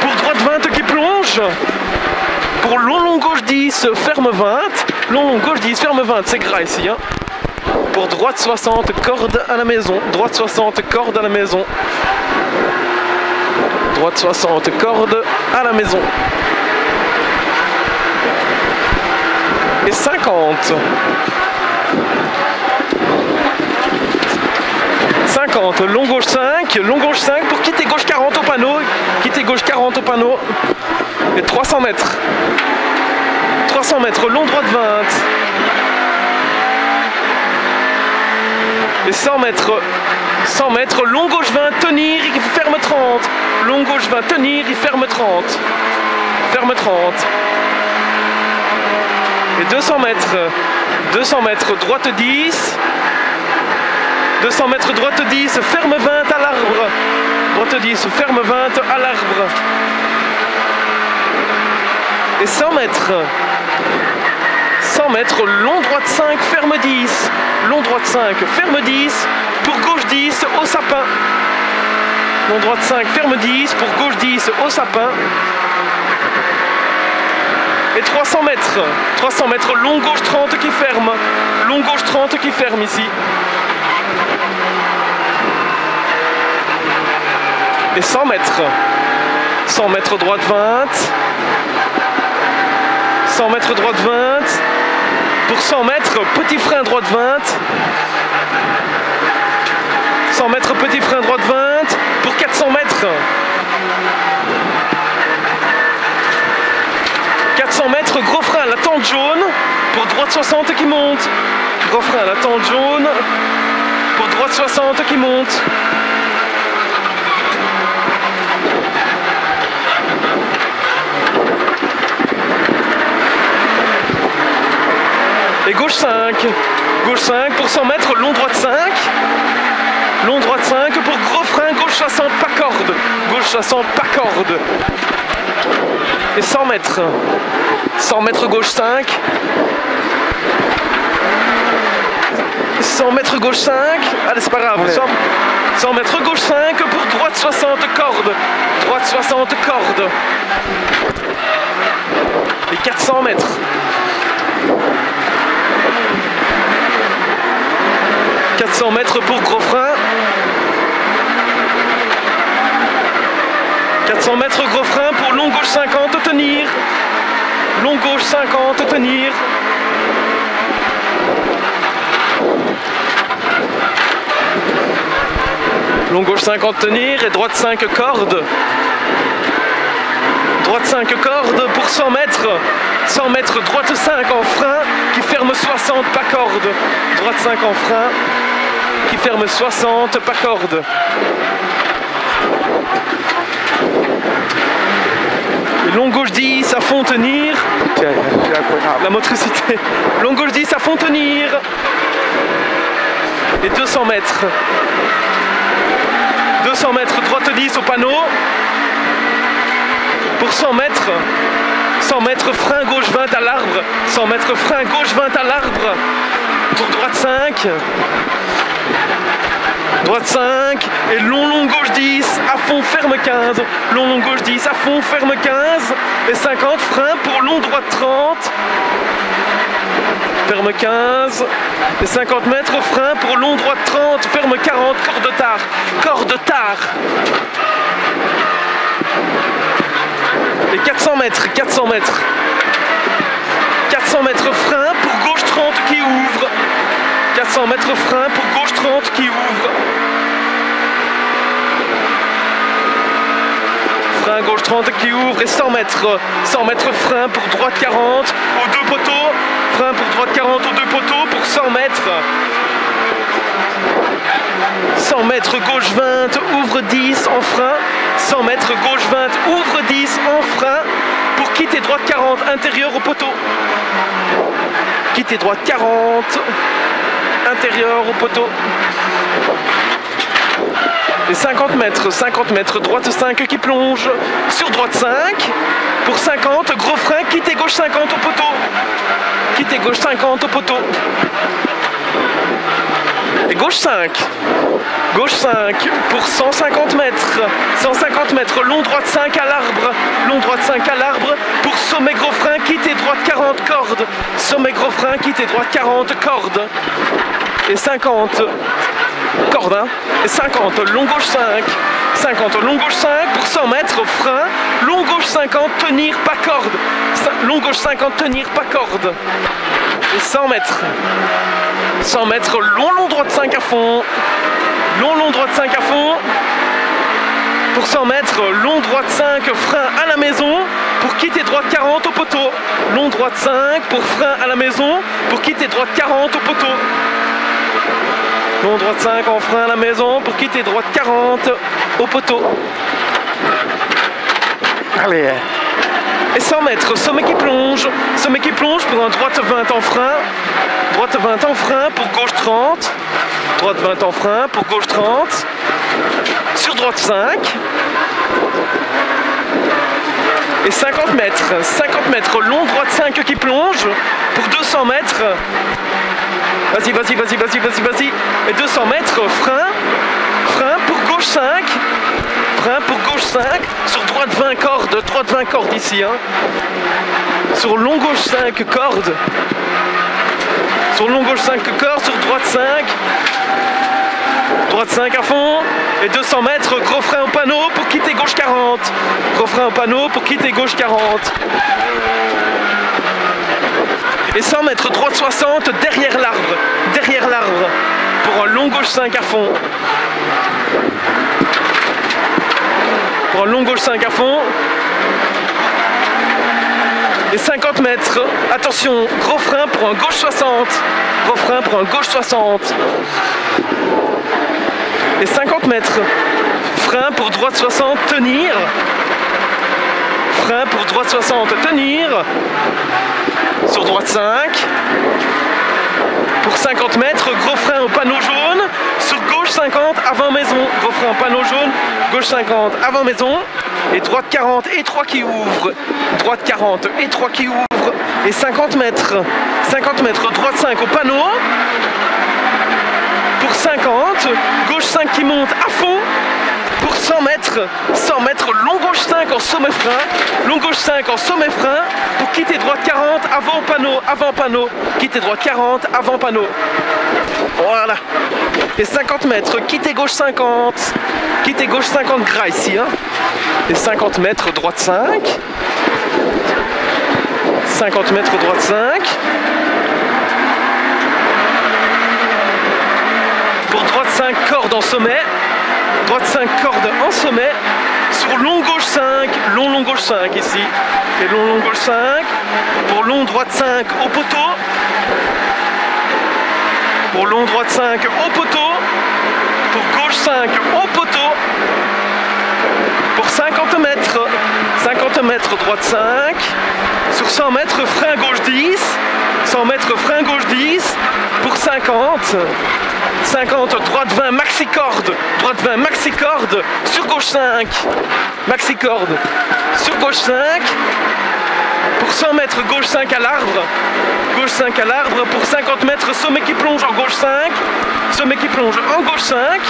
Pour droite 20 qui plonge. Pour long gauche 10, ferme 20. Long gauche 10, ferme 20. C'est gras ici. Hein. Pour droite 60, corde à la maison. Droite 60, corde à la maison. Droite 60, corde à la maison. Et 50. 50, long gauche 5 pour quitter gauche 40 au panneau. Quitter gauche 40 au panneau. Et 300 mètres. 300 mètres, long droite 20. Et 100 mètres, long gauche 20, tenir, il ferme 30. Long gauche 20, tenir, il ferme 30. Ferme 30. Et 200 mètres, droite 10. 200 mètres, droite 10, ferme 20 à l'arbre. Droite 10, ferme 20 à l'arbre. Et 100 mètres. 100 mètres, long droite 5, ferme 10. Long droite 5, ferme 10. Pour gauche 10, au sapin. Long droite 5, ferme 10. Pour gauche 10, au sapin. Et 300 mètres. 300 mètres, long gauche 30 qui ferme. Long gauche 30 qui ferme ici. Et 100 mètres. 100 mètres, droite 20. 100 mètres, droite 20. Pour 100 mètres, petit frein droite 20. 100 mètres, petit frein droite 20. Pour 400 mètres. 400 mètres, gros frein à la tente jaune. Pour droite 60 qui monte. Gros frein à la tente jaune. Pour droite 60 qui monte. Et gauche 5. Gauche 5 pour 100 mètres, long droite 5. Long droite 5 pour gros frein, gauche 60, pas corde. Gauche 60, pas corde. Et 100 mètres. 100 mètres, gauche 5. 100 mètres, gauche 5. Allez, c'est pas grave. 100 mètres, gauche 5 pour droite 60, corde. Droite 60, corde. Et 400 mètres. 400 mètres pour gros frein. 400 mètres gros frein pour long gauche 50, tenir. Long gauche 50, tenir. Long gauche 50, tenir et droite 5 cordes. Droite 5 cordes pour 100 mètres. 100 mètres, droite 5 en frein qui ferme 60, pas corde. Droite 5 en frein qui ferme 60, pas corde. Et long gauche 10 à fond tenir. La motricité. Long gauche 10 à fond tenir. Et 200 mètres. 200 mètres, droite 10 au panneau. Pour 100 mètres. 100 mètres, frein gauche 20 à l'arbre. 100 mètres, frein gauche 20 à l'arbre. Pour droite 5. Droite 5. Et long gauche 10. À fond, ferme 15. Long gauche 10. À fond, ferme 15. Et 50, frein pour long droite 30. Ferme 15. Et 50 mètres, frein pour long droite 30. Ferme 40, corde tard. Corde tard. Et 400 mètres, 400 mètres. 400 mètres frein pour gauche 30 qui ouvre. 400 mètres frein pour gauche 30 qui ouvre. Frein gauche 30 qui ouvre et 100 mètres. 100 mètres frein pour droite 40 aux deux poteaux. Frein pour droite 40 aux deux poteaux pour 100 mètres. 100 mètres gauche 20, ouvre 10 en frein. 100 mètres gauche 20, ouvre 10 en frein. Pour quitte et droite 40, intérieur au poteau. Quitte et droite 40, intérieur au poteau. Et 50 mètres, droite 5 qui plonge, sur droite 5, pour 50, gros frein, quitte et gauche 50 au poteau. Quitte et gauche 50 au poteau. Et gauche 5 pour 150 mètres, 150 mètres, long droite 5 à l'arbre, long droite 5 à l'arbre, pour sommet gros frein, quitte et droite 40 cordes, sommet gros frein, quitte et droite 40 cordes, et 50 cordes, hein, et 50, long gauche 5, 50, long gauche 5 pour 100 mètres, frein, long gauche 50, tenir, pas corde, long gauche 50, tenir, pas corde, et 100 mètres, 100 mètres, long droite 5 à fond, long droite 5 à fond, pour 100 mètres, long droite 5, frein à la maison, pour quitter droite 40 au poteau, long droite 5, pour frein à la maison, pour quitter droite 40 au poteau, long droite 5 en frein à la maison, pour quitter droite 40 au poteau. Allez. Et 100 mètres, sommet qui plonge pour un droite 20 en frein, droite 20 en frein pour gauche 30, droite 20 en frein pour gauche 30, sur droite 5, et 50 mètres, long droite 5 qui plonge pour 200 mètres, vas-y, et 200 mètres, frein pour gauche 5, frein pour gauche 5, sur droite 20 cordes ici, hein. Sur long gauche 5 cordes, sur long gauche 5 cordes, sur droite 5 à fond, et 200 mètres, gros frein au panneau pour quitter gauche 40, gros frein au panneau pour quitter gauche 40, et 100 mètres, droite 60, derrière l'arbre, pour un long gauche 5 à fond. Pour un long gauche 5 à fond. Et 50 mètres, attention, gros frein pour un gauche 60. Gros frein pour un gauche 60. Et 50 mètres, frein pour droite 60, tenir. Frein pour droite 60, tenir. Sur droite 5. Pour 50 mètres, gros frein au panneau jaune, sur gauche 50, avant maison, gros frein au panneau jaune, gauche 50, avant maison, et droite 40, et 3 qui ouvre, droite 40, et 3 qui ouvre, et 50 mètres, droite 5 au panneau, pour 50, gauche 5 qui monte à fond, pour 100 mètres, long gauche 5 en sommet frein, long gauche 5 en sommet frein, pour quitter droite 40, avant panneau, quitter droite 40, avant panneau. Voilà. Et 50 mètres, quitter gauche 50 gras ici, hein. Et 50 mètres, droite 5, 50 mètres, droite 5, pour droite 5 cordes en sommet, droite 5 cordes en sommet, sur long gauche 5, long gauche 5 ici, et long gauche 5, pour long droite 5 au poteau, pour long droite 5 au poteau, pour gauche 5 au poteau, pour 50 mètres, droite 5, sur 100 mètres, frein gauche 10, 100 mètres, frein gauche 10, pour 50, droite 20, maxi corde, sur gauche 5, maxi corde, sur gauche 5, pour 100 mètres, gauche 5 à l'arbre, pour 50 mètres, sommet qui plonge en gauche 5, sommet qui plonge en gauche 5,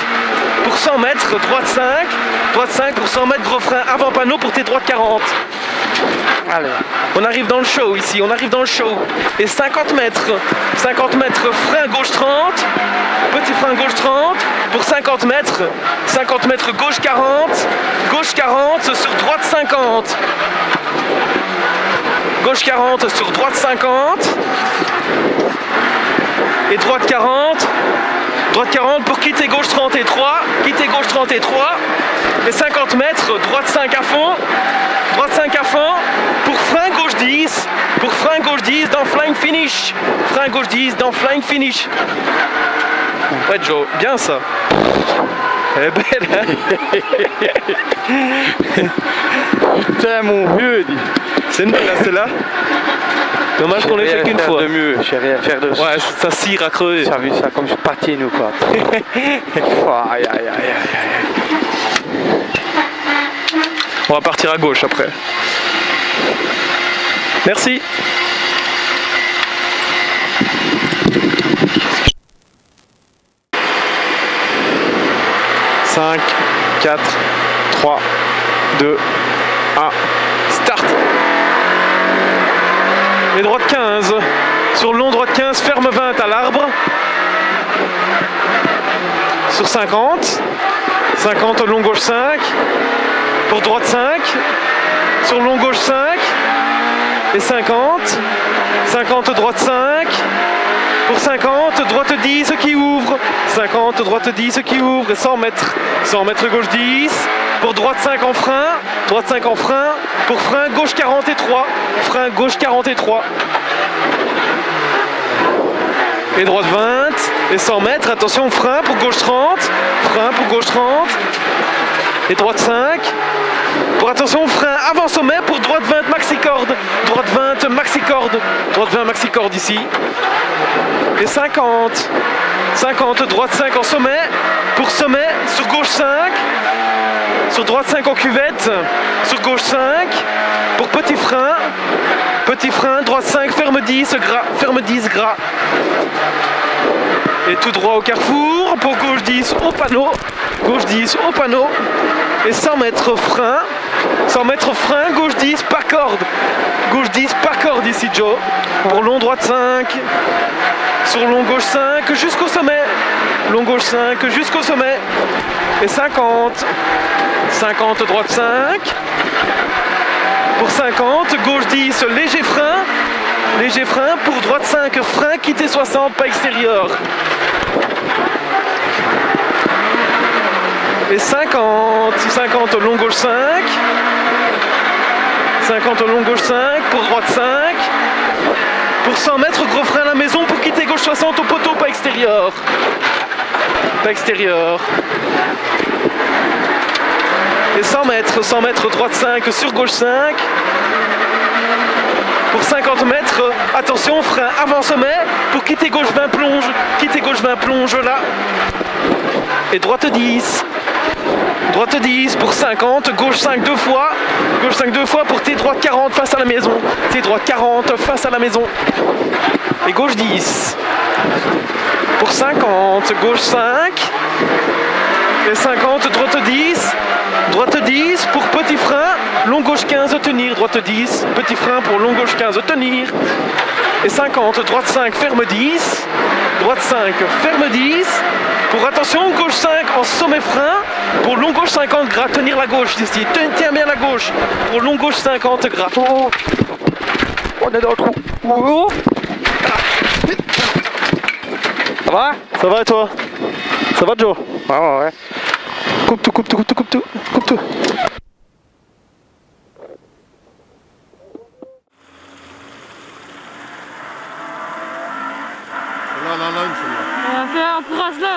pour 100 mètres, droite 5, pour 100 mètres, gros frein, avant panneau pour tes droites 40. Allez. On arrive dans le show ici, et 50 mètres, frein gauche 30, petit frein gauche 30, pour 50 mètres, gauche 40, sur droite 50, gauche 40 sur droite 50, et droite 40 pour quitter gauche 33, et 50 mètres, droite 5 à fond, pour frein gauche 10, dans flying finish, Ouais Joe, bien ça. Elle est belle, hein. Putain mon vieux, dis. C'est une belle, celle-là. Dommage qu'on l'ait fait qu'une fois. De mieux, j'ai rien à faire de Ouais, ça cire à crever. Tu as vu ça comme je patine ou quoi? Aïe, aïe, aïe, aïe. On va partir à gauche après. Merci. « 5, 4, 3, 2, 1, start !» Et droite 15. Sur le long, droite 15, ferme 20 à l'arbre. Sur 50. 50 au long gauche 5. Pour droite 5. Sur le long gauche 5. Et 50. 50 droite 5. Pour 50, droite 10 qui ouvre. 50, droite 10 qui ouvre. Et 100 mètres. 100 mètres gauche 10. Pour droite 5 en frein. Droite 5 en frein. Pour frein gauche 43. Frein gauche 43. Et droite 20. Et 100 mètres. Attention, frein pour gauche 30. Frein pour gauche 30. Et droite 5. Pour attention, frein avant sommet pour droite 20 maxi corde. Droite 20 maxi corde. Droite 20 maxi corde ici. Et 50. 50, droite 5 en sommet. Pour sommet, sur gauche 5. Sur droite 5 en cuvette. Sur gauche 5. Pour petit frein. Petit frein, droite 5, ferme 10 gras. Ferme 10 gras. Et tout droit au carrefour. Pour gauche 10 au panneau. Gauche 10 au panneau. Et 100 mètres frein. 100 mètres frein, gauche 10, pas corde. Gauche 10, pas corde ici, Joe. Pour long droite 5. Sur long gauche 5 jusqu'au sommet. Long gauche 5 jusqu'au sommet. Et 50. 50 droite 5. Pour 50, gauche 10, léger frein. Léger frein. Pour droite 5, frein, quitter 60, pas extérieur. Et 50. 50 long gauche 5. 50 long gauche 5. Pour droite 5. Pour 100 mètres, gros frein à la maison pour quitter gauche 60 au poteau, pas extérieur. Pas extérieur. Et 100 mètres, droite 5 sur gauche 5. Pour 50 mètres, attention, frein avant sommet pour quitter gauche 20 plonge. Quitter gauche 20 plonge là. Et droite 10. Droite 10 pour 50, gauche 5 deux fois. Gauche 5 deux fois pour T droite 40 face à la maison. T droite 40 face à la maison. Et gauche 10. Pour 50, gauche 5. Et 50, droite 10. Droite 10 pour petit frein. Long gauche 15 tenir. Droite 10. Petit frein pour long gauche 15 tenir. Et 50, droite 5, ferme 10. Droite 5, ferme 10. Pour attention, gauche 5 en sommet frein. Pour long gauche 50 gras, tenir la gauche ici. Tiens bien la gauche. Pour long gauche 50 gras. Oh. On est dans le trou. Oh. Ça va? Ça va et toi? Ça va, Joe? Ouais. Coupe tout, coupe tout, coupe tout, coupe tout, coupe tout. Fais encourage-le.